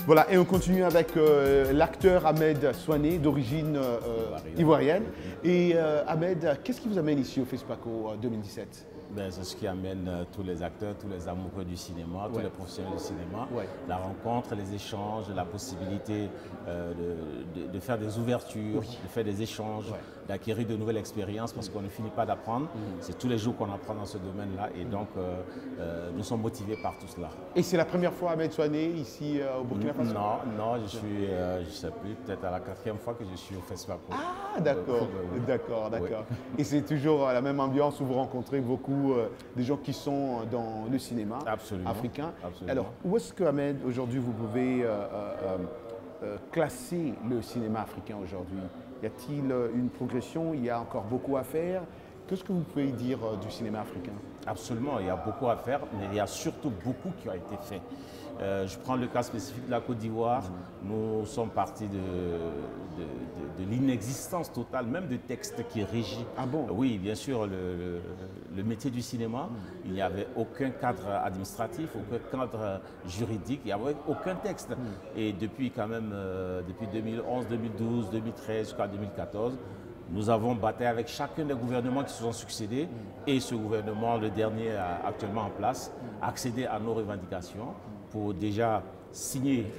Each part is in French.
Voilà, et on continue avec l'acteur Ahmed Souané, d'origine ivoirienne. Et Ahmed, qu'est-ce qui vous amène ici au FESPACO 2017? C'est ce qui amène tous les acteurs, tous les amoureux du cinéma, tous les professionnels du cinéma. La rencontre, les échanges, la possibilité de faire des ouvertures, de faire des échanges, d'acquérir de nouvelles expériences parce qu'on ne finit pas d'apprendre. C'est tous les jours qu'on apprend dans ce domaine-là et donc nous sommes motivés par tout cela. Et c'est la première fois Ahmed Souané ici au Burkina Faso? Non, je suis, je ne sais plus, peut-être à la 4e fois que je suis au FESPACO. Ah, d'accord, d'accord. Et c'est toujours la même ambiance où vous rencontrez beaucoup des gens qui sont dans le cinéma africain. Absolument. Alors, où est-ce que, Ahmed, aujourd'hui, vous pouvez classer le cinéma africain aujourd'hui? Y a-t-il une progression? Il y a encore beaucoup à faire? Qu'est-ce que vous pouvez dire du cinéma africain? Absolument, il y a beaucoup à faire, mais il y a surtout beaucoup qui a été fait. Je prends le cas spécifique de la Côte d'Ivoire. Nous sommes partis de l'inexistence totale, même de texte qui régit. Ah bon? Oui, bien sûr, le métier du cinéma, il n'y avait aucun cadre administratif, aucun cadre juridique, il n'y avait aucun texte. Et depuis quand même, depuis 2011, 2012, 2013 jusqu'à 2014, nous avons bataillé avec chacun des gouvernements qui se sont succédés et ce gouvernement, le dernier actuellement en place, a accédé à nos revendications pour déjà signer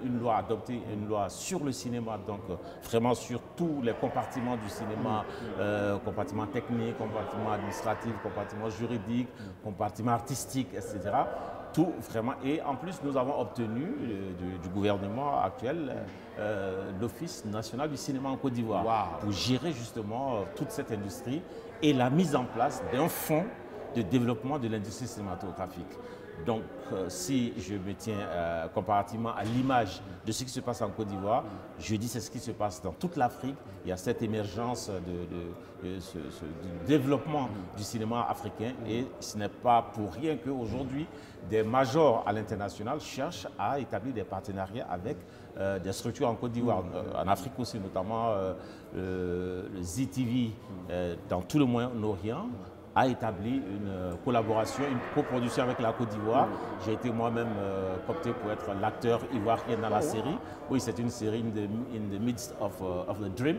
une loi, adopter une loi sur le cinéma, donc vraiment sur tous les compartiments du cinéma, compartiments techniques, compartiments administratifs, compartiments juridiques, compartiments artistiques, etc. Tout vraiment. Et en plus, nous avons obtenu du gouvernement actuel l'Office national du cinéma en Côte d'Ivoire pour gérer justement toute cette industrie et la mise en place d'un fonds de développement de l'industrie cinématographique. Donc, si je me tiens comparativement à l'image de ce qui se passe en Côte d'Ivoire, je dis c'est ce qui se passe dans toute l'Afrique. Il y a cette émergence du développement du cinéma africain et ce n'est pas pour rien qu'aujourd'hui, des majors à l'international cherchent à établir des partenariats avec des structures en Côte d'Ivoire, en Afrique aussi, notamment le ZTV dans tout le Moyen-Orient a établi une collaboration, une coproduction avec la Côte d'Ivoire. J'ai été moi-même coopté pour être l'acteur ivoirien dans la série. Oui, c'est une série in the midst of the dream,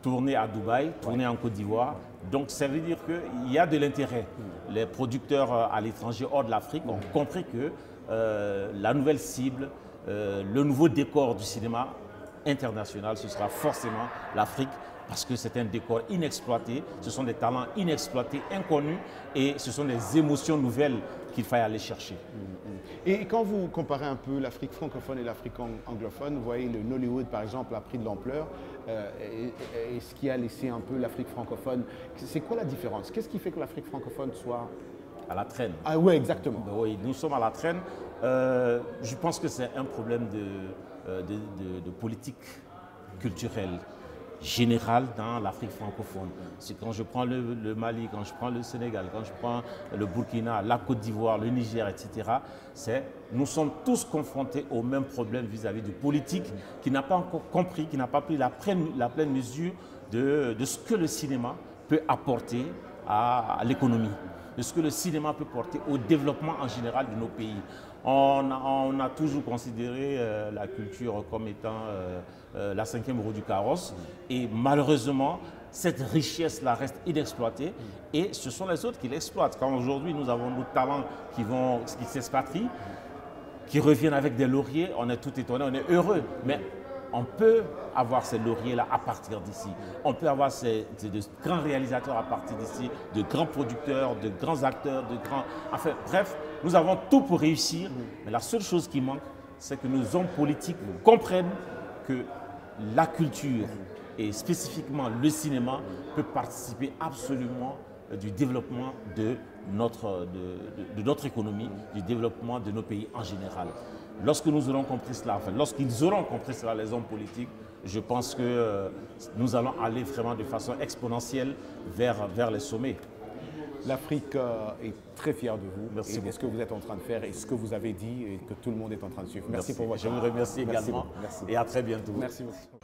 tournée à Dubaï, tournée en Côte d'Ivoire. Donc ça veut dire qu'il y a de l'intérêt. Les producteurs à l'étranger, hors de l'Afrique, ont compris que la nouvelle cible, le nouveau décor du cinéma international, ce sera forcément l'Afrique. Parce que c'est un décor inexploité, ce sont des talents inexploités, inconnus, et ce sont des émotions nouvelles qu'il faille aller chercher. Et quand vous comparez un peu l'Afrique francophone et l'Afrique anglophone, vous voyez le Nollywood par exemple a pris de l'ampleur, et ce qui a laissé un peu l'Afrique francophone, c'est quoi la différence? Qu'est-ce qui fait que l'Afrique francophone soit à la traîne? Ah oui, exactement. Oui, nous sommes à la traîne. Je pense que c'est un problème de politique culturelle générale dans l'Afrique francophone. C'est quand je prends le Mali, quand je prends le Sénégal, quand je prends le Burkina, la Côte d'Ivoire, le Niger, etc., nous sommes tous confrontés au même problème vis-à-vis du politique qui n'a pas encore compris, qui n'a pas pris la pleine mesure de ce que le cinéma peut apporter à l'économie, de ce que le cinéma peut porter au développement en général de nos pays. On a toujours considéré la culture comme étant la 5e roue du carrosse et malheureusement, cette richesse-là reste inexploitée et ce sont les autres qui l'exploitent. Quand aujourd'hui nous avons nos talents qui s'expatrient, qui reviennent avec des lauriers, on est tout étonné, on est heureux. Mais on peut avoir ces lauriers-là à partir d'ici. On peut avoir de grands réalisateurs à partir d'ici, de grands producteurs, de grands acteurs, Enfin, bref, nous avons tout pour réussir. Mais la seule chose qui manque, c'est que nos hommes politiques comprennent que la culture, et spécifiquement le cinéma, peut participer absolument du développement de notre économie, du développement de nos pays en général. Lorsque nous aurons compris cela, enfin, lorsqu'ils auront compris cela, les hommes politiques, je pense que nous allons aller vraiment de façon exponentielle vers les sommets. L'Afrique est très fière de vous. Merci et de ce que vous êtes en train de faire et ce que vous avez dit et que tout le monde est en train de suivre. Merci pour votre temps. Je vous remercie également. Merci. Et à très bientôt. Merci beaucoup.